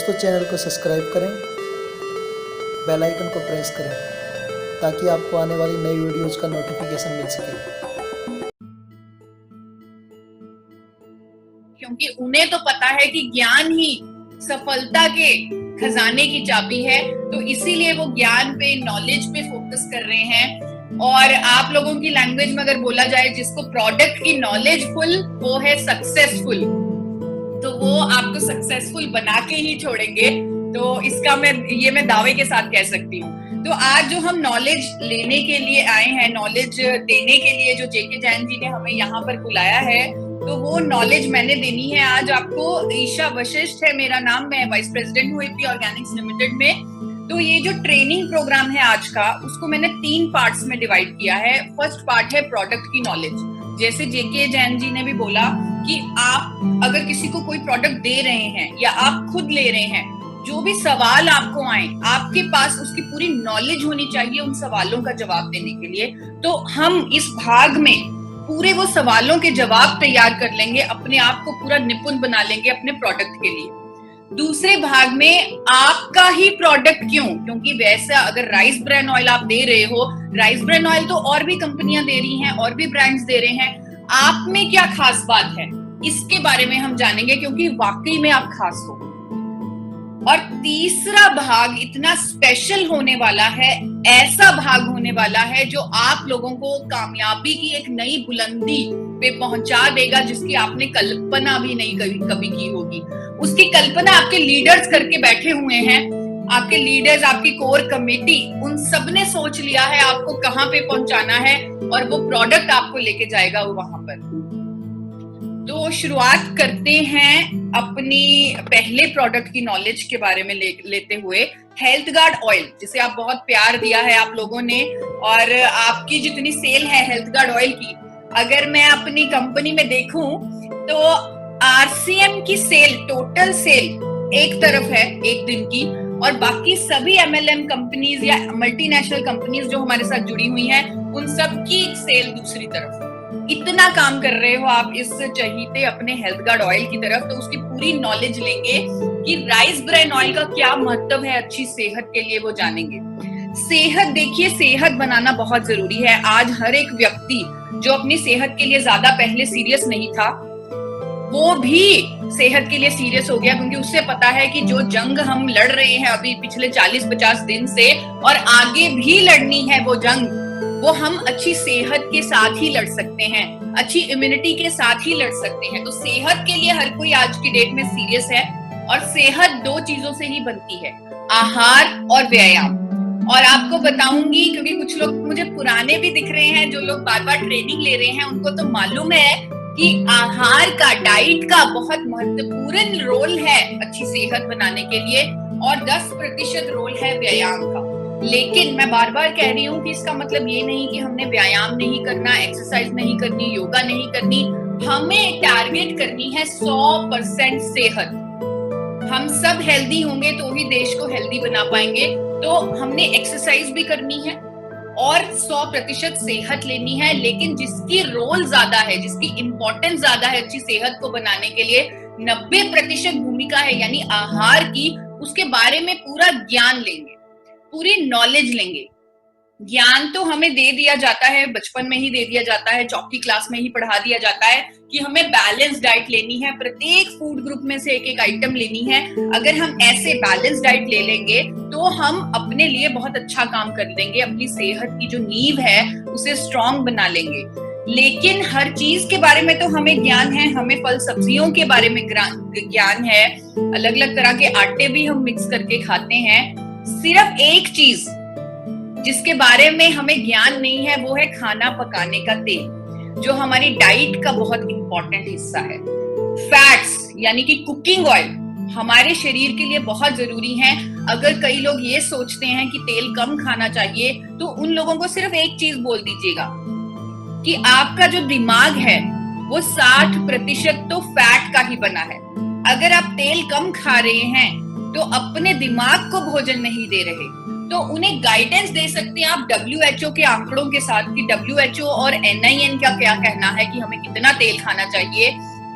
दोस्तों चैनल को सब्सक्राइब करें, बेल आइकन को प्रेस करें ताकि आपको आने वाली नई वीडियोस का नोटिफिकेशन मिल सके। क्योंकि उन्हें तो पता है कि ज्ञान ही सफलता के खजाने की चाबी है, तो इसीलिए वो ज्ञान पे, नॉलेज पे फोकस कर रहे हैं। और आप लोगों की लैंग्वेज में अगर बोला जाए, जिसको प्रोडक्ट की नॉलेज फुल, वो है सक्सेसफुल। तो वो आपको सक्सेसफुल बना के ही छोड़ेंगे। तो इसका मैं दावे के साथ कह सकती हूँ। तो आज जो हम नॉलेज लेने के लिए आए हैं, नॉलेज देने के लिए जो जेके जैन जी ने हमें यहाँ पर बुलाया है, तो वो नॉलेज मैंने देनी है आज आपको। ईशा वशिष्ठ है मेरा नाम, मैं वाइस प्रेसिडेंट हूँ एपी ऑर्गेनिक्स लिमिटेड में। तो ये जो ट्रेनिंग प्रोग्राम है आज का, उसको मैंने 3 पार्ट्स में डिवाइड किया है। फर्स्ट पार्ट है प्रोडक्ट की नॉलेज। जैसे जेके जैन जी ने भी बोला कि आप अगर किसी को कोई प्रोडक्ट दे रहे हैं या आप खुद ले रहे हैं, जो भी सवाल आपको आए, आपके पास उसकी पूरी नॉलेज होनी चाहिए उन सवालों का जवाब देने के लिए। तो हम इस भाग में पूरे वो सवालों के जवाब तैयार कर लेंगे, अपने आप को पूरा निपुण बना लेंगे अपने प्रोडक्ट के लिए। दूसरे भाग में आपका ही प्रोडक्ट क्यों, क्योंकि वैसा अगर राइस ब्रांड ऑयल आप दे रहे हो, राइस ब्रांड ऑयल तो और भी कंपनियां दे रही हैं, और भी ब्रांड्स दे रहे हैं, आप में क्या खास बात है, इसके बारे में हम जानेंगे, क्योंकि वाकई में आप खास हो। और तीसरा भाग इतना स्पेशल होने वाला है, ऐसा भाग होने वाला है जो आप लोगों को कामयाबी की एक नई बुलंदी पे पहुंचा देगा, जिसकी आपने कल्पना भी नहीं कभी की होगी। उसकी कल्पना आपके लीडर्स करके बैठे हुए हैं। आपके लीडर्स, आपकी कोर कमेटी, उन सब ने सोच लिया है आपको कहाँ पे पहुंचाना है, और वो प्रोडक्ट आपको लेके जाएगा वो वहां पर। तो शुरुआत करते हैं अपनी पहले प्रोडक्ट की नॉलेज के बारे में लेते हुए। हेल्थ गार्ड ऑयल, जिसे आप बहुत प्यार दिया है आप लोगों ने, और आपकी जितनी सेल है हेल्थ गार्ड ऑयल की, अगर मैं अपनी कंपनी में देखूं तो आरसीएम की सेल, टोटल सेल एक तरफ है एक दिन की, और बाकी सभी एमएलएम कंपनीज या मल्टीनेशनल कंपनीज जो हमारे साथ जुड़ी हुई हैं, उन सब की सेल दूसरी तरफ। इतना काम कर रहे हो आप इस चहीते अपने हेल्थ गार्ड ऑयल की तरफ, तो उसकी पूरी नॉलेज लेंगे कि राइस ब्रान ऑयल का क्या महत्व है अच्छी सेहत के लिए, वो जानेंगे। सेहत, देखिए सेहत बनाना बहुत जरूरी है। आज हर एक व्यक्ति जो अपनी सेहत के लिए ज्यादा पहले सीरियस नहीं था, वो भी सेहत के लिए सीरियस हो गया, क्योंकि उससे पता है कि जो जंग हम लड़ रहे हैं अभी पिछले 40-50 दिन से, और आगे भी लड़नी है वो जंग, वो हम अच्छी सेहत के साथ ही लड़ सकते हैं, अच्छी इम्यूनिटी के साथ ही लड़ सकते हैं। तो सेहत के लिए हर कोई आज की डेट में सीरियस है, और सेहत 2 चीजों से ही बनती है, आहार और व्यायाम। और आपको बताऊंगी, क्योंकि कुछ लोग मुझे पुराने भी दिख रहे हैं, जो लोग बार बार ट्रेनिंग ले रहे हैं, उनको तो मालूम है कि आहार का, डाइट का बहुत महत्वपूर्ण रोल है अच्छी सेहत बनाने के लिए, और 10% रोल है व्यायाम का। लेकिन मैं बार बार कह रही हूँ कि इसका मतलब ये नहीं कि हमने व्यायाम नहीं करना, एक्सरसाइज नहीं करनी, योगा नहीं करनी। हमें टारगेट करनी है 100% सेहत। हम सब हेल्दी होंगे तो ही देश को हेल्दी बना पाएंगे। तो हमने एक्सरसाइज भी करनी है और 100% सेहत लेनी है। लेकिन जिसकी रोल ज्यादा है, जिसकी इंपॉर्टेंस ज्यादा है अच्छी सेहत को बनाने के लिए, 90% भूमिका है, यानी आहार की, उसके बारे में पूरा ज्ञान लेंगे, पूरी नॉलेज लेंगे। ज्ञान तो हमें दे दिया जाता है, बचपन में ही दे दिया जाता है, चौथी क्लास में ही पढ़ा दिया जाता है कि हमें बैलेंस डाइट लेनी है, प्रत्येक फूड ग्रुप में से एक आइटम लेनी है। अगर हम ऐसे बैलेंस डाइट ले लेंगे तो हम अपने लिए बहुत अच्छा काम कर लेंगे, अपनी सेहत की जो नींव है उसे स्ट्रॉन्ग बना लेंगे। लेकिन हर चीज के बारे में तो हमें ज्ञान है, हमें फल सब्जियों के बारे में ज्ञान है, अलग अलग तरह के आटे भी हम मिक्स करके खाते हैं। सिर्फ एक चीज जिसके बारे में हमें ज्ञान नहीं है, वो है खाना पकाने का तेल, जो हमारी डाइट का बहुत इंपॉर्टेंट हिस्सा है। फैट्स यानी कि कुकिंग ऑयल हमारे शरीर के लिए बहुत जरूरी है। अगर कई लोग ये सोचते हैं कि तेल कम खाना चाहिए, तो उन लोगों को सिर्फ एक चीज बोल दीजिएगा कि आपका जो दिमाग है वो 60% तो फैट का ही बना है। अगर आप तेल कम खा रहे हैं तो अपने दिमाग को भोजन नहीं दे रहे। तो उन्हें गाइडेंस दे सकते हैं आप WHO के आंकड़ों के साथ कि WHO और NIN का क्या कहना है कि हमें कितना तेल खाना चाहिए।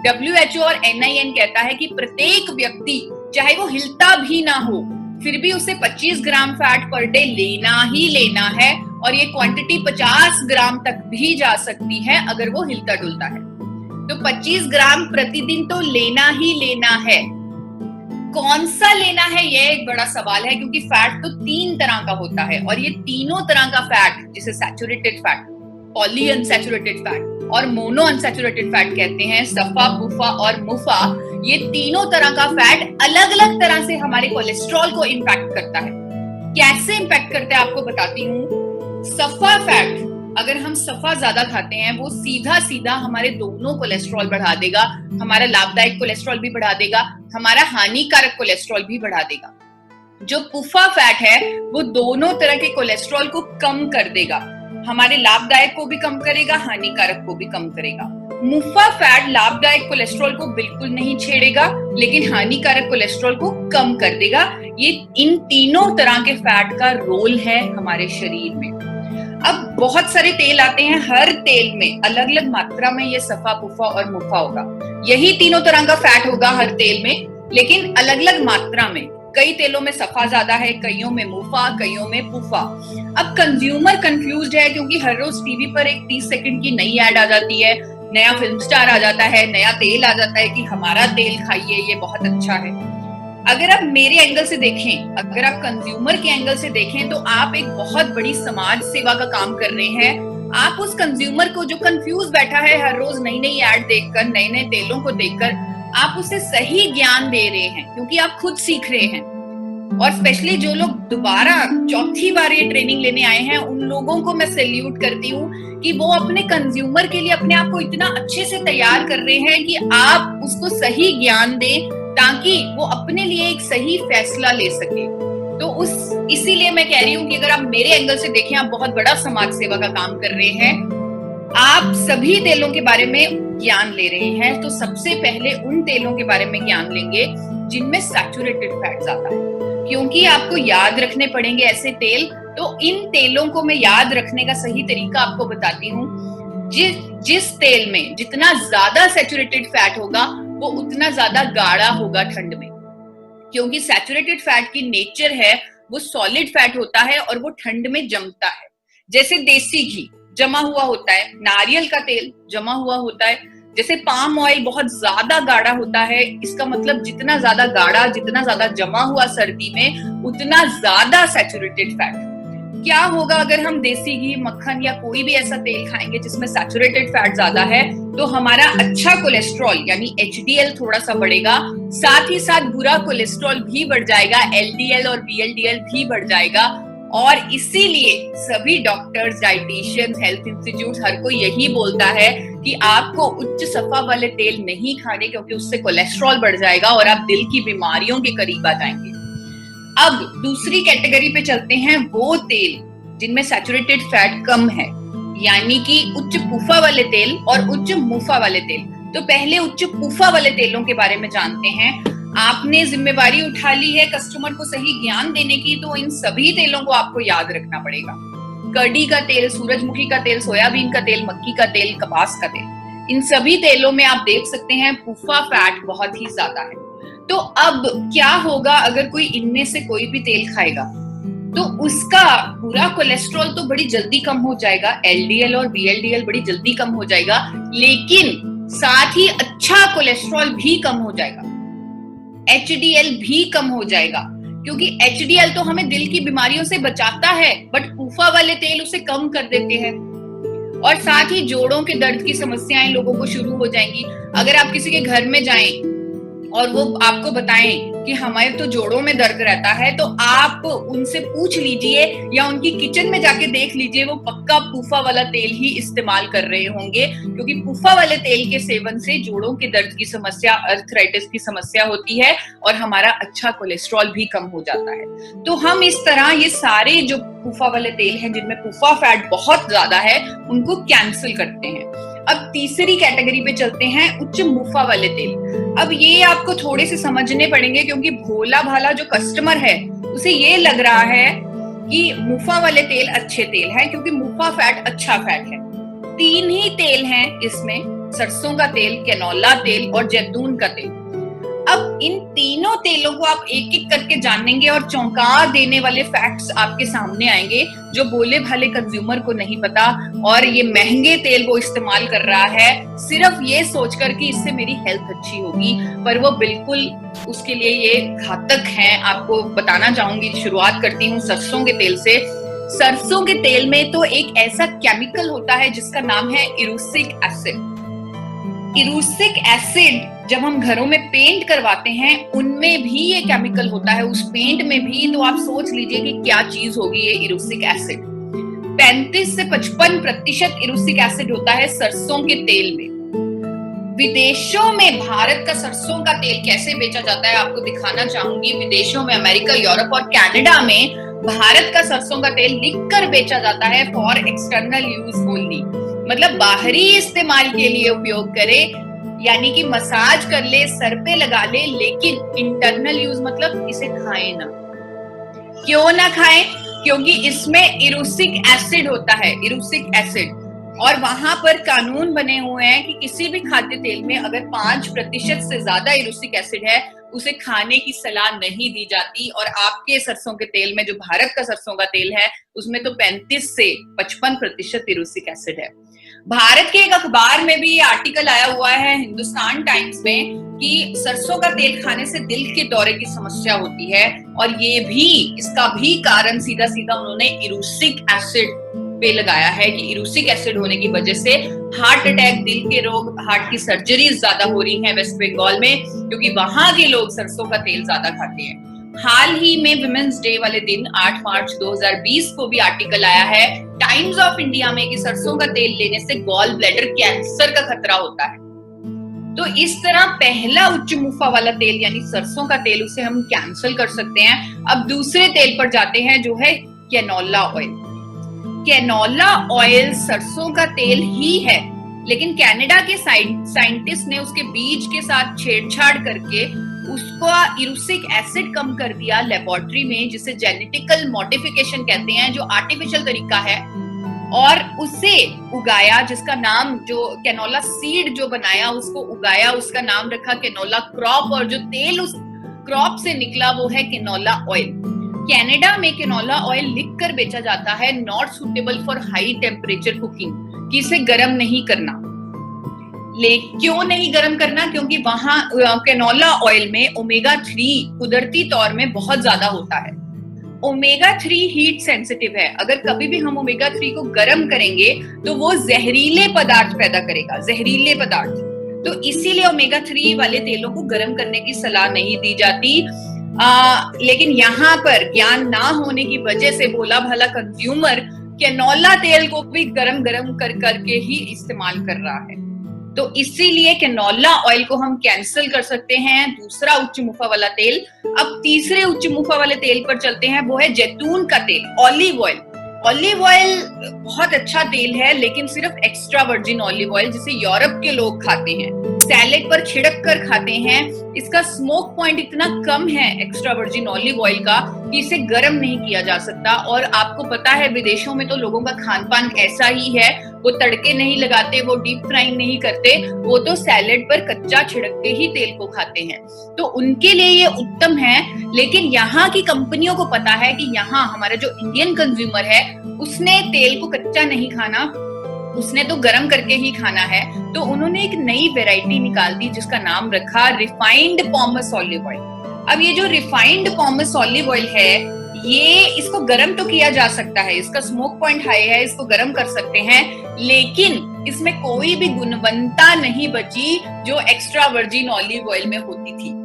WHO और NIN कहता है कि प्रत्येक व्यक्ति चाहे वो हिलता भी ना हो, फिर भी उसे 25 ग्राम फैट पर डे लेना ही लेना है, और ये क्वांटिटी 50 ग्राम तक भी जा सकती है अगर वो हिलता डुलता है। तो 25 ग्राम प्रतिदिन तो लेना ही लेना है। कौन सा लेना है ये एक बड़ा सवाल है, क्योंकि फैट तो 3 तरह का होता है, और ये तीनों तरह का फैट, जिसे saturated fat, poly unsaturated fat और मोनो अनसैचुरेटेड फैट कहते हैं, सफा, पुफा और मुफा, ये तीनों तरह का फैट अलग अलग तरह से हमारे कोलेस्ट्रॉल को इंपैक्ट करता है। कैसे इंपैक्ट करता है आपको बताती हूँ। सफा फैट, अगर हम सफा ज्यादा खाते हैं, वो सीधा सीधा हमारे दोनों कोलेस्ट्रॉल बढ़ा देगा, हमारा लाभदायक कोलेस्ट्रॉल भी बढ़ा देगा, हमारा हानिकारक कोलेस्ट्रॉल भी बढ़ा देगा। जो पुफा फैट है वो दोनों तरह के कोलेस्ट्रॉल को कम कर देगा, हमारे लाभदायक को भी कम करेगा, हानिकारक को भी कम करेगा। मुफा फैट लाभदायक कोलेस्ट्रॉल को बिल्कुल नहीं छेड़ेगा, लेकिन हानिकारक कोलेस्ट्रॉल को कम कर देगा। ये इन तीनों तरह के फैट का रोल है हमारे शरीर में। अब बहुत सारे तेल आते हैं, हर तेल में अलग अलग मात्रा में ये सफा, पुफा और मुफा होगा। यही तीनों तरह का फैट होगा हर तेल में, लेकिन अलग अलग मात्रा में। कई तेलों में सफा ज्यादा है, कईयों में मुफा, कईयों में पुफा। अब कंज्यूमर कंफ्यूज्ड है, क्योंकि हर रोज टीवी पर एक 30 सेकंड की नई ऐड आ जाती है, नया फिल्म स्टार आ जाता है, नया तेल आ जाता है कि हमारा तेल खाइए, ये बहुत अच्छा है। अगर आप मेरे एंगल से देखें, अगर आप कंज्यूमर के एंगल से देखें, तो आप एक बहुत बड़ी समाज सेवा का काम कर रहे हैं। आप उस कंज्यूमर को जो कंफ्यूज बैठा है हर रोज नई नई ऐड देखकर, नए नए तेलों को देखकर, आप उसे सही ज्ञान दे रहे हैं, क्योंकि आप खुद सीख रहे हैं। और स्पेशली जो लोग दोबारा चौथी बार ये ट्रेनिंग लेने आए हैं, उन लोगों को मैं सैल्यूट करती हूँ कि वो अपने कंज्यूमर के लिए अपने आप को इतना अच्छे से तैयार कर रहे हैं कि आप उसको सही ज्ञान दें, ताकि वो अपने लिए एक सही फैसला ले सके। तो इसीलिए मैं कह रही हूँ कि अगर आप मेरे एंगल से देखें, आप बहुत बड़ा समाज सेवा का काम कर रहे हैं। आप सभी तेलों के बारे में ज्ञान ले रहे हैं, तो सबसे पहले उन तेलों के बारे में ज्ञान लेंगे जिनमें सैचुरेटेड फैट ज्यादा है, क्योंकि आपको याद रखने पड़ेंगे ऐसे तेल। तो इन तेलों को मैं याद रखने का सही तरीका आपको बताती हूँ। जिस तेल में जितना ज्यादा सैचुरेटेड फैट होगा, वो उतना ज्यादा गाढ़ा होगा ठंड में, क्योंकि सैचुरेटेड फैट की नेचर है वो सॉलिड फैट होता है और वो ठंड में जमता है। जैसे देसी घी जमा हुआ होता है, नारियल का तेल जमा हुआ होता है, जैसे पाम ऑयल बहुत ज्यादा गाढ़ा होता है। इसका मतलब जितना ज्यादा गाढ़ा, जितना ज्यादा जमा हुआ सर्दी में, उतना ज्यादा सैचुरेटेड फैट। क्या होगा अगर हम देसी घी, मक्खन या कोई भी ऐसा तेल खाएंगे जिसमें सैचुरेटेड फैट ज्यादा है, तो हमारा अच्छा कोलेस्ट्रॉल यानी HDL थोड़ा सा बढ़ेगा, साथ ही साथ बुरा कोलेस्ट्रॉल भी बढ़ जाएगा, LDL और VLDL भी बढ़ जाएगा। और इसीलिए सभी डॉक्टर्स, डाइटिशियंस, हेल्थ इंस्टीट्यूट, हर कोई यही बोलता है कि आपको उच्च सफा वाले तेल नहीं खाने, क्योंकि उससे कोलेस्ट्रॉल बढ़ जाएगा और आप दिल की बीमारियों के करीब आ जाएंगे। अब दूसरी कैटेगरी पे चलते हैं, वो तेल जिनमें सैचुरेटेड फैट कम है, यानी कि उच्च पुफा वाले तेल और उच्च मुफा वाले तेल। तो पहले उच्च पुफा वाले तेलों के बारे में जानते हैं। आपने जिम्मेवारी उठा ली है कस्टमर को सही ज्ञान देने की, तो इन सभी तेलों को आपको याद रखना पड़ेगा। कड़ी का तेल, सूरजमुखी का तेल, सोयाबीन का तेल, मक्की का तेल, कपास का तेल, इन सभी तेलों में आप देख सकते हैं पुफा फैट बहुत ही ज्यादा है। तो अब क्या होगा अगर कोई इनमें से कोई भी तेल खाएगा, तो उसका पूरा कोलेस्ट्रॉल तो बड़ी जल्दी कम हो जाएगा, LDL और VLDL बड़ी जल्दी कम हो जाएगा, लेकिन साथ ही अच्छा कोलेस्ट्रॉल भी कम हो जाएगा, HDL भी कम हो जाएगा, क्योंकि HDL तो हमें दिल की बीमारियों से बचाता है, बट पुफा वाले तेल उसे कम कर देते हैं। और साथ ही जोड़ों के दर्द की समस्याएं लोगों को शुरू हो जाएंगी। अगर आप किसी के घर में जाएं और वो आपको बताएं कि हमारे तो जोड़ों में दर्द रहता है, तो आप उनसे पूछ लीजिए या उनकी किचन में जाके देख लीजिए, वो पक्का पुफा वाला तेल ही इस्तेमाल कर रहे होंगे, क्योंकि पुफा वाले तेल के सेवन से जोड़ों के दर्द की समस्या, अर्थराइटिस की समस्या होती है और हमारा अच्छा कोलेस्ट्रॉल भी कम हो जाता है। तो हम इस तरह ये सारे जो पुफा वाले तेल हैं जिनमें पुफा फैट बहुत ज्यादा है, उनको कैंसिल करते हैं। अब तीसरी कैटेगरी पे चलते हैं, उच्च मुफा वाले तेल। अब ये आपको थोड़े से समझने पड़ेंगे, क्योंकि भोला भाला जो कस्टमर है उसे ये लग रहा है कि मुफा वाले तेल अच्छे तेल हैं, क्योंकि मुफा फैट अच्छा फैट है। 3 ही तेल हैं इसमें, सरसों का तेल, कैनोला तेल और जैतून का तेल। अब इन तीनों तेलों को आप एक एक करके जानेंगे और चौंका देने वाले फैक्ट्स आपके सामने आएंगे जो भोले भाले कंज्यूमर को नहीं पता, और ये महंगे तेल वो इस्तेमाल कर रहा है सिर्फ ये सोचकर कि इससे मेरी हेल्थ अच्छी होगी, पर वो बिल्कुल उसके लिए ये घातक है। आपको बताना चाहूंगी, शुरुआत करती हूँ सरसों के तेल से। सरसों के तेल में तो एक ऐसा केमिकल होता है जिसका नाम है इरूसिक एसिड। इरूसिक एसिड जब हम घरों में पेंट करवाते हैं उनमें भी ये केमिकल होता है, उस पेंट में भी। तो आप सोच लीजिए कि क्या चीज होगी ये इरूसिक एसिड। 35 से 55% इरूसिक एसिड होता है सरसों के तेल में। विदेशों में भारत का सरसों का तेल कैसे बेचा जाता है आपको दिखाना चाहूंगी। विदेशों में अमेरिका, यूरोप और कनाडा में भारत का सरसों का तेल लिखकर बेचा जाता है फॉर एक्सटर्नल यूज ओनली, मतलब बाहरी इस्तेमाल के लिए उपयोग करे, यानी कि मसाज कर ले, सर पे लगा ले, लेकिन इंटरनल यूज मतलब इसे खाए ना। क्यों ना खाएं? क्योंकि इसमें इरूसिक एसिड होता है, इरूसिक एसिड। और वहां पर कानून बने हुए हैं कि किसी भी खाद्य तेल में अगर 5% से ज्यादा इरूसिक एसिड है उसे खाने की सलाह नहीं दी जाती। और आपके सरसों के तेल में, जो भारत का सरसों का तेल है, उसमें तो 35 से 55% इरूसिक एसिड है। भारत के एक अखबार में भी ये आर्टिकल आया हुआ है, हिंदुस्तान टाइम्स में, कि सरसों का तेल खाने से दिल के दौरे की समस्या होती है। और ये भी, इसका भी कारण सीधा सीधा उन्होंने इरूसिक एसिड पे लगाया है कि इरूसिक एसिड होने की वजह से हार्ट अटैक, दिल के रोग, हार्ट की सर्जरीज ज्यादा हो रही हैं वेस्ट बंगाल में, क्योंकि वहां के लोग सरसों का तेल ज्यादा खाते हैं। हाल ही में विमेंस डे वाले दिन 8 मार्च 2020 को भी आर्टिकल आया है टाइम्स ऑफ इंडिया में कि सरसों का तेल लेने से गॉल ब्लैडर कैंसर का खतरा होता है। तो इस तरह पहला उच्च मुफा वाला तेल यानी सरसों का तेल, उसे हम कैंसिल कर सकते हैं। अब दूसरे तेल पर जाते हैं जो है कैनोला ऑयल। कैनोला ऑयल सरसों का तेल ही है, लेकिन कनाडा के साइंटिस्ट ने उसके बीज के साथ छेड़छाड़ करके उसका इरूसिक एसिड कम कर दिया लेबोरेटरी में, जिसे जेनेटिकल मॉडिफिकेशन कहते हैं, जो आर्टिफिशियल तरीका है, और उसे उगाया, जिसका नाम, जो कैनोला सीड जो बनाया उसको उगाया, उसका नाम रखा कैनोला क्रॉप, और जो तेल उस क्रॉप से निकला वो है कैनोला ऑयल। कनाडा में कैनोला ऑयल लिखकर बेचा जाता है not suitable for high temperature cooking, कि इसे गर्म नहीं करना। क्यों नहीं गर्म करना? क्योंकि वहां कैनोला ऑयल में ओमेगा 3 कुदरती तौर में बहुत ज्यादा होता है। ओमेगा 3 हीट सेंसिटिव है। अगर कभी भी हम ओमेगा 3 को गर्म करेंगे तो वो जहरीले पदार्थ पैदा करेगा, जहरीले पदार्थ। तो इसीलिए ओमेगा 3 वाले तेलों को गर्म करने की सलाह नहीं दी जाती। लेकिन यहाँ पर ज्ञान ना होने की वजह से भोला भाला कंज्यूमर कैनोला तेल को भी गरम कर करके ही इस्तेमाल कर रहा है। तो इसीलिए कैनोला ऑयल को हम कैंसिल कर सकते हैं, दूसरा उच्च मुफा वाला तेल। अब तीसरे उच्च मुफा वाले तेल पर चलते हैं, वो है जैतून का तेल, ऑलिव ऑयल। ऑलिव ऑयल बहुत अच्छा तेल है, लेकिन सिर्फ एक्स्ट्रा वर्जिन ऑलिव ऑयल, जिसे यूरोप के लोग खाते हैं, सैलेड पर छिड़क कर खाते हैं। इसका स्मोक पॉइंट इतना कम है एक्स्ट्रा वर्जिन ऑलिव ऑयल का कि इसे गर्म नहीं किया जा सकता। और आपको पता है विदेशों में तो लोगों का खान पान ऐसा ही है, वो तड़के नहीं लगाते, वो डीप फ्राइंग नहीं करते, वो तो सैलेड पर कच्चा छिड़क के ही तेल को खाते हैं। तो उनके लिए ये उत्तम है। लेकिन यहाँ की कंपनियों को पता है कि यहाँ हमारा जो इंडियन कंज्यूमर है उसने तेल को कच्चा नहीं खाना, उसने तो गर्म करके ही खाना है। तो उन्होंने एक नई वैरायटी निकाल दी जिसका नाम रखा रिफाइंड पॉमस ऑलिव ऑयल। अब ये जो रिफाइंड पॉमस ऑलिव ऑयल है, ये इसको गर्म तो किया जा सकता है, इसका स्मोक पॉइंट हाई है, इसको गर्म कर सकते हैं, लेकिन इसमें कोई भी गुणवत्ता नहीं बची जो एक्स्ट्रा वर्जिन ऑलिव ऑयल में होती थी।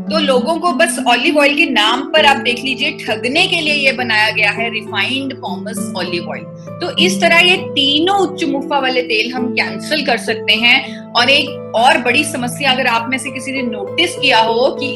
तो लोगों को बस ऑलिव ऑयल के नाम पर, आप देख लीजिए, ठगने के लिए ये बनाया गया है रिफाइंड पॉमस ऑलिव ऑयल। तो इस तरह ये तीनों उच्च मुफ्फा वाले तेल हम कैंसिल कर सकते हैं। और एक और बड़ी समस्या, अगर आप में से किसी ने नोटिस किया हो कि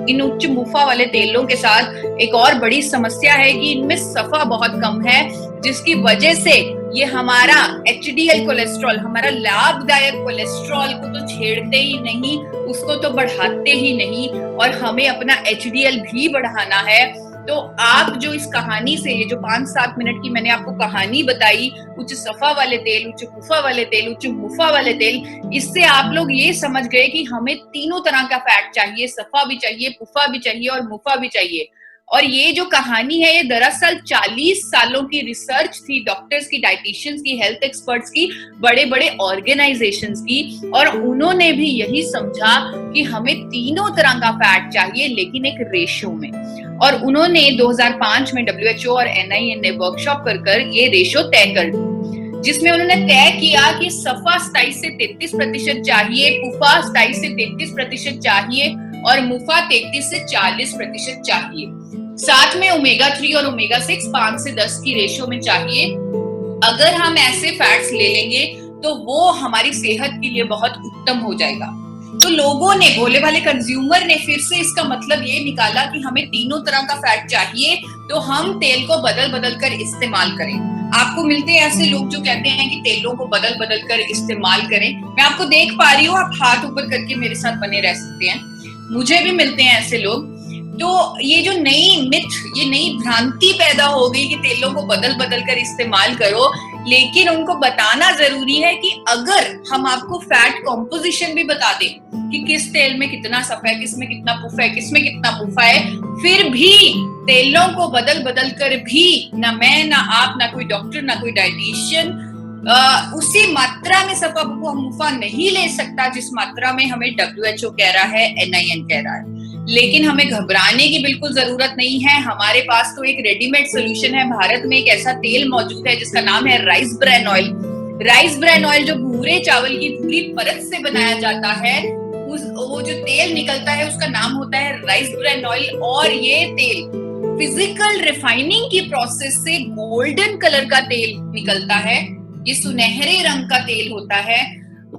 इन उच्च मुफ्फा वाले तेलों के साथ एक और बड़ी समस्या है कि इनमें सफा बहुत कम है, जिसकी वजह से ये हमारा HDL कोलेस्ट्रॉल, हमारा लाभदायक कोलेस्ट्रॉल को तो छेड़ते ही नहीं, उसको तो बढ़ाते ही नहीं, और हमें अपना HDL भी बढ़ाना है। तो आप जो इस कहानी से, ये जो 5-7 मिनट की मैंने आपको कहानी बताई, उच्च सफा वाले तेल, उच्च कुफा वाले तेल, उच्च मुफा वाले तेल, इससे आप लोग ये समझ गए कि हमें तीनों तरह का फैट चाहिए, सफा भी चाहिए, पुफा भी चाहिए और मुफा भी चाहिए। और ये जो कहानी है ये दरअसल 40 सालों की रिसर्च थी, डॉक्टर्स की, डाइटिशियंस की, हेल्थ एक्सपर्ट्स की, बड़े बड़े ऑर्गेनाइजेशंस की, और उन्होंने भी यही समझा कि हमें तीनों तरह का फैट चाहिए, लेकिन एक रेशो में। और उन्होंने 2005 में WHO और NIN ने वर्कशॉप कर ये रेशो तय कर दी, जिसमें उन्होंने तय किया कि सफा 27 से 33% चाहिए, पुफा 27 से 33% चाहिए और मुफा 33 से 40% चाहिए। साथ में ओमेगा 3 और ओमेगा 6 5 से 10 की रेशो में चाहिए। अगर हम ऐसे फैट्स ले लेंगे तो वो हमारी सेहत के लिए बहुत उत्तम हो जाएगा। तो लोगों ने, भोले भाले कंज्यूमर ने फिर से इसका मतलब ये निकाला कि हमें तीनों तरह का फैट चाहिए, तो हम तेल को बदल बदल कर इस्तेमाल करें। आपको मिलते हैं ऐसे लोग जो कहते हैं कि तेलों को बदल बदल कर इस्तेमाल करें। मैं आपको देख पा रही हूँ, आप हाथ ऊपर करके मेरे साथ बने रह सकते हैं। मुझे भी मिलते हैं ऐसे लोग। तो ये जो नई मिथ, ये नई भ्रांति पैदा हो गई कि तेलों को बदल बदल कर इस्तेमाल करो, लेकिन उनको बताना जरूरी है कि अगर हम आपको फैट कॉम्पोजिशन भी बता दें कि किस तेल में कितना सफा है, किस में कितना पुफा है, किस में कितना पुफा है, फिर भी तेलों को बदल बदल कर भी ना मैं, ना आप, ना कोई डॉक्टर, ना कोई डाइटिशियन उसी मात्रा में सफा पुफा मुफा नहीं ले सकता जिस मात्रा में हमें WHO कह रहा है, NIN कह रहा है। लेकिन हमें घबराने की बिल्कुल जरूरत नहीं है। हमारे पास तो एक रेडीमेड सोल्यूशन है। भारत में एक ऐसा तेल मौजूद है जिसका नाम है rice bran oil. Rice bran oil जो भूरे चावल की पूरी परत से बनाया जाता है, वो जो तेल निकलता है उसका नाम होता है राइस ब्रैन ऑयल। और ये तेल फिजिकल रिफाइनिंग की प्रोसेस से गोल्डन कलर का तेल निकलता है। ये सुनहरे रंग का तेल होता है।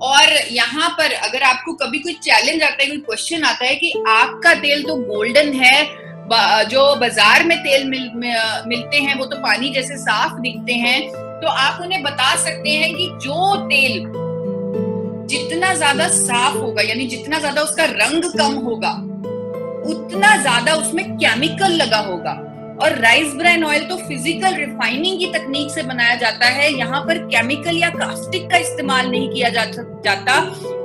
और यहाँ पर अगर आपको कभी कोई चैलेंज आता है, कोई क्वेश्चन आता है कि आपका तेल तो गोल्डन है, जो बाजार में तेल मिलते हैं वो तो पानी जैसे साफ दिखते हैं, तो आप उन्हें बता सकते हैं कि जो तेल जितना ज्यादा साफ होगा, यानी जितना ज्यादा उसका रंग कम होगा, उतना ज्यादा उसमें केमिकल लगा होगा। और राइस ब्रैन ऑयल तो फिजिकल रिफाइनिंग की तकनीक से बनाया जाता है। यहाँ पर केमिकल या कास्टिक का इस्तेमाल नहीं किया जाता,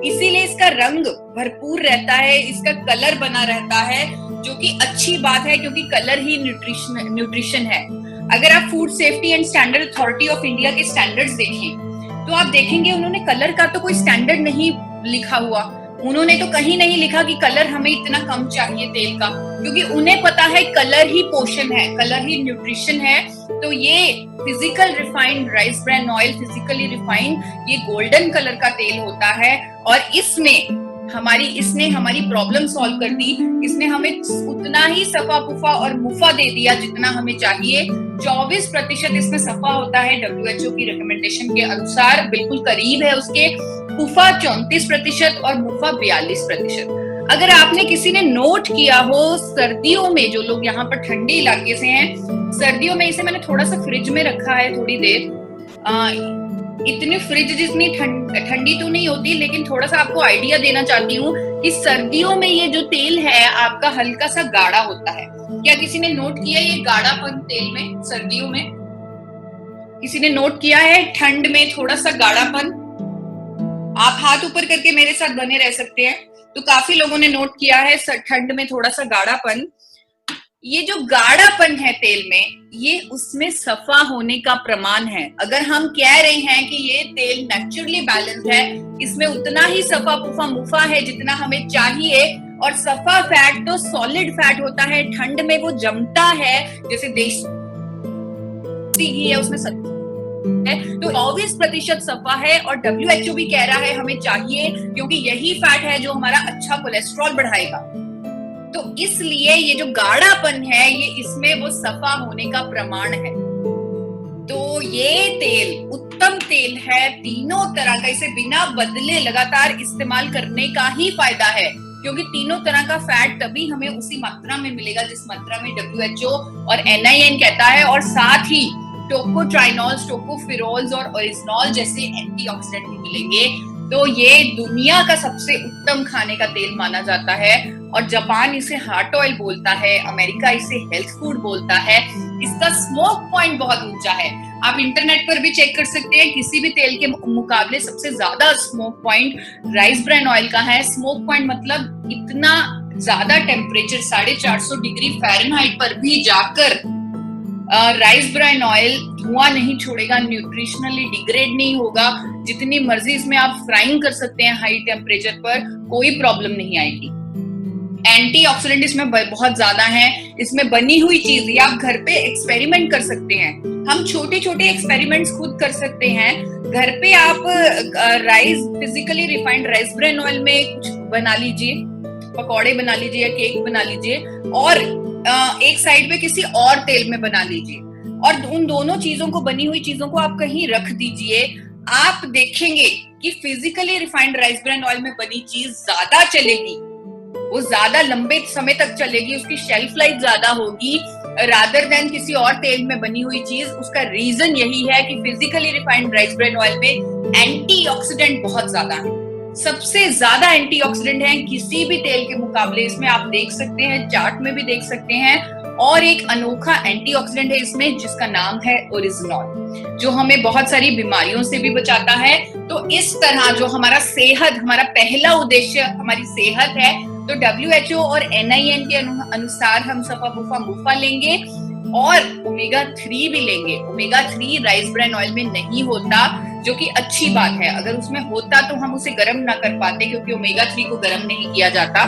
इसीलिए इसका रंग भरपूर रहता है, इसका कलर बना रहता है, जो कि अच्छी बात है क्योंकि कलर ही न्यूट्रिशन है। अगर आप food safety and standard authority of India के स्टैंडर्ड्स देखें तो आप देखेंगे उन्होंने कलर का तो कोई स्टैंडर्ड नहीं लिखा हुआ। उन्होंने तो कहीं नहीं लिखा कि कलर हमें इतना कम चाहिए तेल का, क्योंकि उन्हें पता है कलर ही पोषण है, कलर ही न्यूट्रिशन है। तो ये physical refined rice bran oil, physically refined, ये गोल्डन कलर का तेल होता है। और इसने हमारी प्रॉब्लम सॉल्व कर दी। इसने हमें उतना ही सफा पुफा और मुफा दे दिया जितना हमें चाहिए। 24% इसमें सफा होता है WHO की रिकमेंडेशन के अनुसार, बिल्कुल करीब है उसके। पुफा 34% और मुफा 42%। अगर आपने किसी ने नोट किया हो, सर्दियों में जो लोग यहाँ पर ठंडे इलाके से हैं, सर्दियों में इसे मैंने थोड़ा सा फ्रिज में रखा है थोड़ी देर। इतनी फ्रिज जितनी ठंडी तो नहीं होती, लेकिन थोड़ा सा आपको आइडिया देना चाहती हूँ कि सर्दियों में ये जो तेल है आपका हल्का सा गाढ़ा होता है। क्या किसी ने नोट किया ये गाढ़ापन तेल में? सर्दियों में किसी ने नोट किया है ठंड में थोड़ा सा गाढ़ापन? आप हाथ ऊपर करके मेरे साथ बने रह सकते हैं। तो काफी लोगों ने नोट किया है ठंड में थोड़ा सा गाढ़ापन। ये जो गाढ़ापन है तेल में, ये उसमें सफा होने का प्रमाण है। अगर हम कह रहे हैं कि ये तेल नेचुरली बैलेंस्ड है, इसमें उतना ही सफा पुफा मुफा है जितना हमें चाहिए। और सफा फैट तो सॉलिड फैट होता है, ठंड में वो जमता है, जैसे देसी घी है उसमें है। तो 24% सफा है और WHO भी कह रहा है हमें चाहिए, क्योंकि यही फैट है जो हमारा अच्छा कोलेस्ट्रॉल बढ़ाएगा। तो इसलिए ये जो गाढ़ापन है, ये इसमें वो सफा होने का प्रमाण है। तो ये तेल उत्तम तेल है, तीनों तरह का, इसे बिना बदले लगातार इस्तेमाल करने का ही फायदा है, क्योंकि तीनों तरह का फैट तभी हमें उसी मात्रा में मिलेगा जिस मात्रा में WHO और NIN कहता है। और साथ ही टोकोट्राइनॉल्स, टोकोफिरोल्स और ओरिजिनॉल जैसे एंटीऑक्सीडेंट भी मिलेंगे। तो ये दुनिया का सबसे उत्तम खाने का तेल माना जाता है। और जापान इसे हार्ट ऑयल बोलता है, अमेरिका इसे हेल्थ फूड बोलता है। इसका स्मोक पॉइंट बहुत ऊंचा है। आप इंटरनेट पर भी चेक कर सकते हैं, किसी भी तेल के मुकाबले सबसे ज्यादा smoke point rice bran oil का है। स्मोक पॉइंट मतलब इतना ज्यादा टेम्परेचर 450 डिग्री फ़ारेनहाइट पर भी जाकर राइस ब्रान ऑयल धुआं नहीं छोड़ेगा, न्यूट्रिशनली डिग्रेड नहीं होगा। जितनी मर्जी इसमें आप फ्राइंग कर सकते हैं हाई टेम्परेचर पर, कोई प्रॉब्लम नहीं आएगी। एंटीऑक्सीडेंट इसमें बहुत ज्यादा है। इसमें बनी हुई चीज ये आप घर पे एक्सपेरिमेंट कर सकते हैं। हम छोटे छोटे एक्सपेरिमेंट्स खुद कर सकते हैं घर पे। आप rice physically refined rice bran oil में कुछ बना लीजिए, पकौड़े बना लीजिए या केक बना लीजिए, और एक साइड पे किसी और तेल में बना लीजिए, और उन दोनों चीजों को, बनी हुई चीजों को आप कहीं रख दीजिए। आप देखेंगे कि physically refined rice bran oil में बनी चीज ज्यादा चलेगी, वो ज्यादा लंबे समय तक चलेगी, उसकी शेल्फ लाइफ ज्यादा होगी रादर देन किसी और तेल में बनी हुई चीज। उसका रीजन यही है कि physically refined rice bran oil में एंटीऑक्सीडेंट बहुत ज्यादा है, सबसे ज्यादा एंटीऑक्सीडेंट है किसी भी तेल के मुकाबले। इसमें आप देख सकते हैं, चार्ट में भी देख सकते हैं। और एक अनोखा एंटीऑक्सीडेंट है इसमें जिसका नाम है ओरिजिनॉल, जो हमें बहुत सारी बीमारियों से भी बचाता है। तो इस तरह जो हमारा सेहत, हमारा पहला उद्देश्य हमारी सेहत है, तो WHO और NIN के अनुसार हम सफा बुफा मुफा लेंगे और ओमेगा 3 भी लेंगे। ओमेगा 3 राइस ब्रान ऑयल में नहीं होता, जो कि अच्छी बात है। अगर उसमें होता तो हम उसे गर्म ना कर पाते, क्योंकि ओमेगा 3 को गर्म नहीं किया जाता।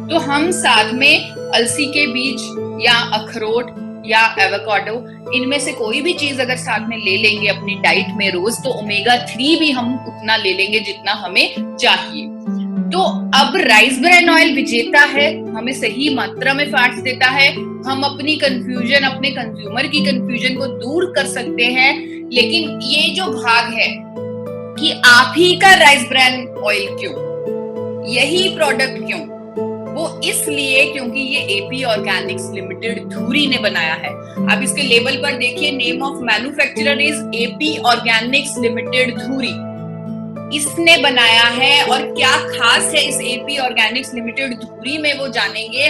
तो हम साथ में अलसी के बीज या अखरोट या एवोकाडो, इनमें से कोई भी चीज अगर साथ में ले लेंगे अपनी डाइट में रोज, तो ओमेगा 3 भी हम उतना ले लेंगे जितना हमें चाहिए। तो अब राइस ब्रान ऑयल विजेता है, हमें सही मात्रा में फैट्स देता है। हम अपनी कंफ्यूजन, अपने कंज्यूमर की कंफ्यूजन को दूर कर सकते हैं। लेकिन ये जो भाग है कि आप ही का राइस ब्रान ऑयल क्यों, यही प्रोडक्ट क्यों, वो इसलिए क्योंकि ये AP ऑर्गेनिक्स लिमिटेड धुरी ने बनाया है। आप इसके लेबल पर देखिए, name of manufacturer is AP Organics limited धुरी। इसने बनाया है, और क्या खास है इस AP ऑर्गेनिक्स लिमिटेड धुरी में वो जानेंगे।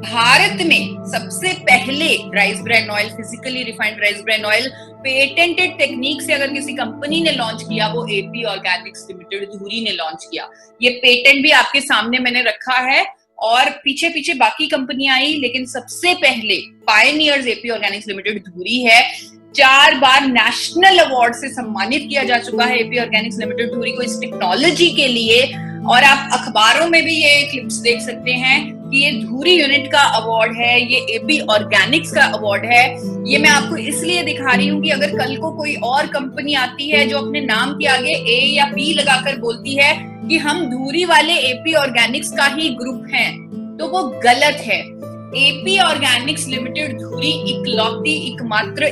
भारत में सबसे पहले rice bran oil, physically refined rice bran oil patented technique से अगर किसी कंपनी ने लॉन्च किया, वो AP ऑर्गेनिक्स लिमिटेड धुरी ने लॉन्च किया। ये पेटेंट भी आपके सामने मैंने रखा है, और पीछे पीछे बाकी कंपनियां आई, लेकिन सबसे पहले पायनियर्स AP ऑर्गेनिक्स लिमिटेड धुरी है। 4 बार नेशनल अवार्ड से सम्मानित किया जा चुका है AP ऑर्गेनिक्स लिमिटेड धुरी को इस टेक्नोलॉजी के लिए। और आप अखबारों में भी ये क्लिप्स देख सकते हैं कि ये धुरी यूनिट का अवार्ड है, ये AP ऑर्गेनिक्स का अवार्ड है। ये मैं आपको इसलिए दिखा रही हूँ कि अगर कल को कोई और कंपनी आती है जो अपने नाम के आगे A या P लगाकर बोलती है कि हम धुरी वाले AP ऑर्गेनिक्स का ही ग्रुप हैं, तो वो गलत है। AP ऑर्गेनिक्स लिमिटेड धुरी इकलौती, एकमात्र,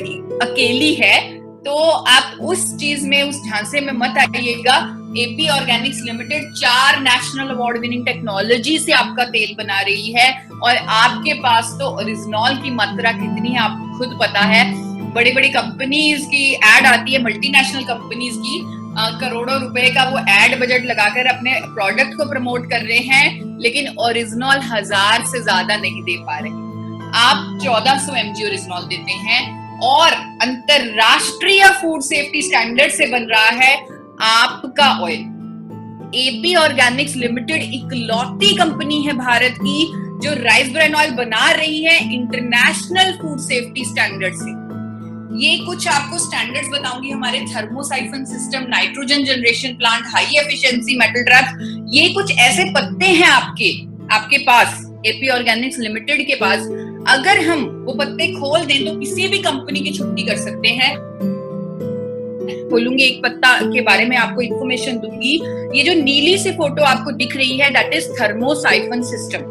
अकेली है। तो आप उस चीज में, उस झांसे में मत आइएगा। AP Organics limited 4 national award winning technology से आपका तेल बना रही है, और आपके पास तो ओरिजिनॉल की मात्रा कितनी है आपको खुद पता है। बड़ी बड़ी कंपनीज की एड आती है, मल्टीनेशनल कंपनीज की, करोड़ों रुपए का वो एड बजट लगाकर अपने प्रोडक्ट को प्रमोट कर रहे हैं, लेकिन ओरिजिनॉल 1000 से ज्यादा नहीं दे पा रहे। आप 1400 mg ओरिजिनॉल देते हैं, और अंतरराष्ट्रीय फूड सेफ्टी स्टैंडर्ड से बन रहा है आपका ऑयल। AP ऑर्गेनिक्स लिमिटेड इकलौती कंपनी है भारत की जो राइस ब्रान ऑयल बना रही है इंटरनेशनल फूड सेफ्टी स्टैंडर्ड से। ये कुछ आपको स्टैंडर्ड्स बताऊंगी, हमारे thermosiphon system, nitrogen generation plant, high efficiency metal trap, ये कुछ ऐसे पत्ते हैं आपके पास AP ऑर्गेनिक्स लिमिटेड के पास। अगर हम वो पत्ते खोल दें तो किसी भी कंपनी की छुट्टी कर सकते हैं। खोलूंगी एक पत्ता के बारे में आपको इंफॉर्मेशन दूंगी। ये जो नीली सी फोटो आपको दिख रही है, दैट इज थर्मोसाइफन सिस्टम।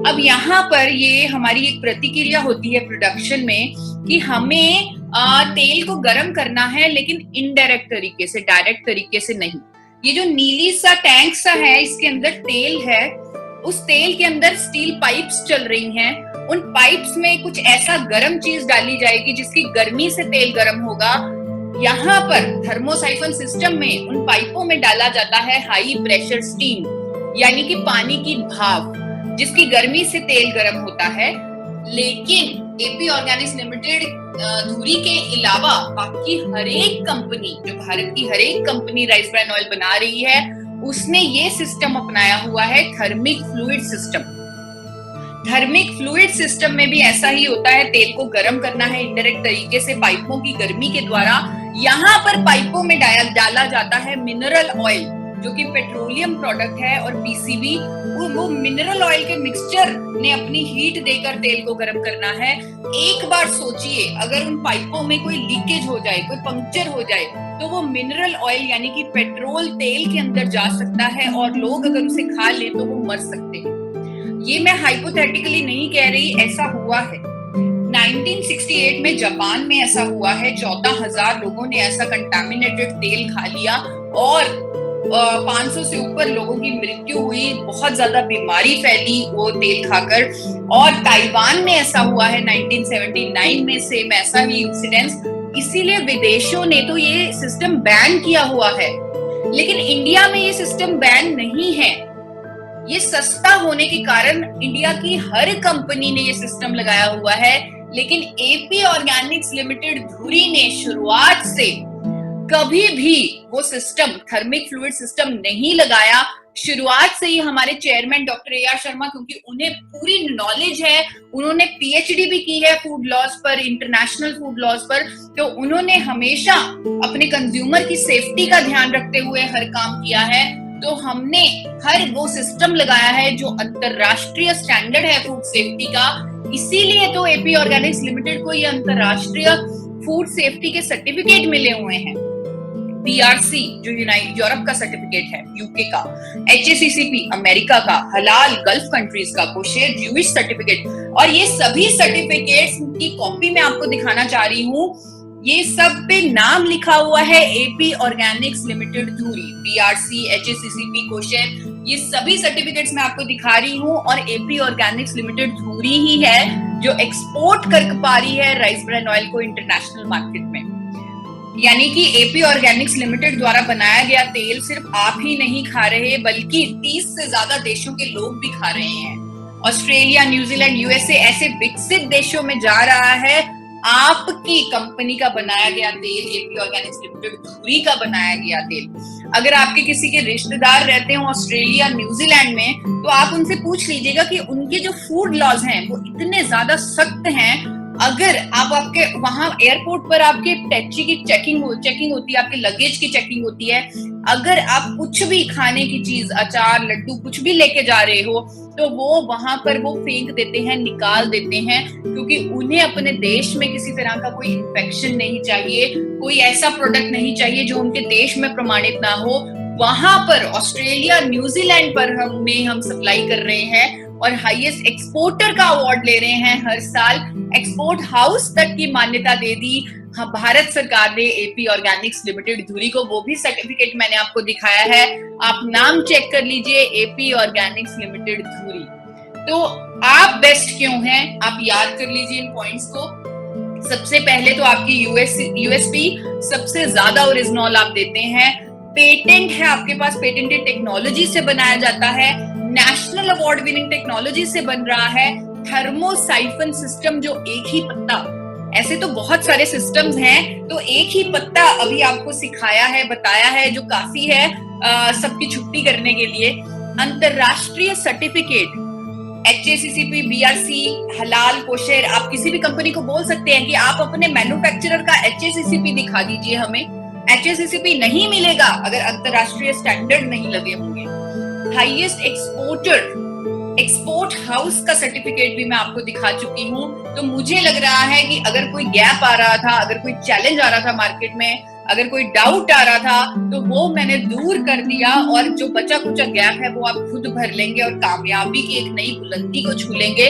अब यहाँ पर ये हमारी एक प्रतिक्रिया होती है प्रोडक्शन में कि हमें तेल को गर्म करना है, लेकिन इनडायरेक्ट तरीके से, डायरेक्ट तरीके से नहीं। ये जो नीली सा टैंक सा है, इसके अंदर तेल है, उस तेल के अंदर स्टील पाइप्स चल रही हैं। उन पाइप्स में कुछ ऐसा गर्म चीज डाली जाएगी जिसकी गर्मी से तेल गर्म होगा। यहाँ पर थर्मोसाइफन सिस्टम में उन पाइपों में डाला जाता है हाई प्रेशर स्टीम, यानी कि पानी की भाप। जिसकी गर्मी से तेल गर्म होता है। लेकिन एपी ऑर्गेनिक्स लिमिटेड धुरी के अलावा बाकी हर एक कंपनी, जो भारत की हर एक कंपनी राइस ब्रान ऑयल बना रही है, उसने ये सिस्टम अपनाया हुआ है, thermic fluid system. Thermic fluid system में भी ऐसा ही होता है, तेल को गर्म करना है इनडायरेक्ट तरीके से पाइपों की गर्मी के द्वारा। यहाँ पर पाइपों में डाला जाता है मिनरल ऑयल, जो कि पेट्रोलियम प्रोडक्ट है, और पीसीबी वो मिनरल ऑयल के मिक्सचर ने अपनी हीट देकर तेल को गर्म करना है। एक बार सोचिए, अगर उन पाइपों में कोई लीकेज हो जाए, कोई पंक्चर हो जाए, तो वो मिनरल ऑयल यानी कि पेट्रोल तेल के अंदर जा सकता है और लोग अगर उसे खा ले तो वो मर सकते हैं। ये मैं हाइपोथेटिकली नहीं कह रही, ऐसा हुआ है। 1968 में जापान में ऐसा हुआ है, 14,000 लोगों ने ऐसा कंटामिनेटेड तेल खा लिया और 500 से ऊपर लोगों की मृत्यु हुई, बहुत ज्यादा बीमारी फैली वो तेल खाकर। और ताइवान में ऐसा हुआ है 1979 में, सेम ऐसा ही इंसिडेंस। इसीलिए विदेशों ने तो ये सिस्टम बैन किया हुआ है, लेकिन इंडिया में ये सिस्टम बैन नहीं है। ये सस्ता होने के कारण इंडिया की हर कंपनी ने ये सिस्टम लगाया हुआ है, लेकिन एपी ऑर्गेनिक्स लिमिटेड धुरी ने शुरुआत से कभी भी वो सिस्टम, थर्मिक फ्लूइड सिस्टम नहीं लगाया। शुरुआत से ही हमारे chairman doctor A R Sharma, क्योंकि उन्हें पूरी नॉलेज है, उन्होंने पीएचडी भी की है फूड लॉज पर, इंटरनेशनल फूड लॉज पर, तो उन्होंने हमेशा अपने कंज्यूमर की सेफ्टी का ध्यान रखते हुए हर काम किया है। तो हमने हर वो सिस्टम लगाया है जो अंतरराष्ट्रीय स्टैंडर्ड है फूड सेफ्टी का। इसीलिए तो एपी ऑर्गेनिक्स लिमिटेड को ये अंतरराष्ट्रीय फूड सेफ्टी के सर्टिफिकेट मिले हुए हैं। बीआरसी जो यूरोप का सर्टिफिकेट है, यूके का, एचएसीसीपी अमेरिका का, हलाल गल्फ कंट्रीज का, कोशेर ज्यूइश सर्टिफिकेट, और ये सभी सर्टिफिकेट्स की कॉपी मैं आपको दिखाना चाह रही हूँ। ये सब पे नाम लिखा हुआ है एपी ऑर्गेनिक्स लिमिटेड धुरी, बीआरसी, एचएसीसीपी, कोशेर, ये सभी सर्टिफिकेट्स मैं आपको दिखा रही हूँ। और एपी ऑर्गेनिक्स लिमिटेड धुरी ही है जो एक्सपोर्ट कर पा रही है राइस ब्रान ऑयल को इंटरनेशनल मार्केट में। यानी कि एपी ऑर्गेनिक्स लिमिटेड द्वारा बनाया गया तेल सिर्फ आप ही नहीं खा रहे, बल्कि 30 से ज्यादा देशों के लोग भी खा रहे हैं। ऑस्ट्रेलिया, न्यूजीलैंड, यूएसए ऐसे विकसित देशों में जा रहा है आपकी कंपनी का बनाया गया तेल, एपी ऑर्गेनिक्स लिमिटेड धुरी का बनाया गया तेल। अगर आपके किसी के रिश्तेदार रहते हो ऑस्ट्रेलिया, न्यूजीलैंड में, तो आप उनसे पूछ लीजिएगा कि उनके जो फूड लॉज हैं वो इतने ज्यादा सख्त हैं। अगर आपके वहां एयरपोर्ट पर आपके टैक्सी की चेकिंग होती है, आपके लगेज की चेकिंग होती है। अगर आप कुछ भी खाने की चीज, अचार, लड्डू, कुछ भी लेके जा रहे हो, तो वो वहां पर वो फेंक देते हैं, निकाल देते हैं, क्योंकि उन्हें अपने देश में किसी तरह का कोई इन्फेक्शन नहीं चाहिए, कोई ऐसा प्रोडक्ट नहीं चाहिए जो उनके देश में प्रमाणित ना हो। वहां पर ऑस्ट्रेलिया, न्यूजीलैंड पर हम सप्लाई कर रहे हैं और हाईएस्ट एक्सपोर्टर का अवार्ड ले रहे हैं हर साल। एक्सपोर्ट हाउस तक की मान्यता दे दी भारत सरकार ने एपी ऑर्गेनिक्स लिमिटेड धुरी को, वो भी सर्टिफिकेट मैंने आपको दिखाया है। आप नाम चेक कर लीजिए, एपी ऑर्गेनिक्स लिमिटेड धुरी। तो आप बेस्ट क्यों हैं, आप याद कर लीजिए इन पॉइंट्स को। सबसे पहले तो आपकी यूएसपी, सबसे ज्यादा ओरिजिनल आप देते हैं। पेटेंट है आपके पास, पेटेंटेड टेक्नोलॉजी से बनाया जाता है, नेशनल अवार्ड विनिंग टेक्नोलॉजी से बन रहा है। थर्मोसाइफन सिस्टम, जो एक ही पत्ता, ऐसे तो बहुत सारे सिस्टम्स हैं, तो एक ही पत्ता अभी आपको सिखाया है, बताया है, जो काफी है सबकी छुट्टी करने के लिए। अंतरराष्ट्रीय सर्टिफिकेट एचएसीसीपी, बीआरसी, हलाल, कोशेर, आप किसी भी कंपनी को बोल सकते हैं कि आप अपने मैन्युफैक्चरर का एचएसीसीपी दिखा दीजिए हमें। एचएसीसीपी नहीं मिलेगा अगर अंतरराष्ट्रीय स्टैंडर्ड नहीं लगे होंगे। हाईएस्ट एक्सपोर्टर, एक्सपोर्ट हाउस का सर्टिफिकेट भी मैं आपको दिखा चुकी हूँ। तो मुझे लग रहा है कि अगर कोई गैप आ रहा था, अगर कोई चैलेंज आ रहा था मार्केट में, अगर कोई डाउट आ रहा था, तो वो मैंने दूर कर दिया, और जो बचा कुचा गैप है वो आप खुद भर लेंगे और कामयाबी की एक नई बुलंदी को छू लेंगे।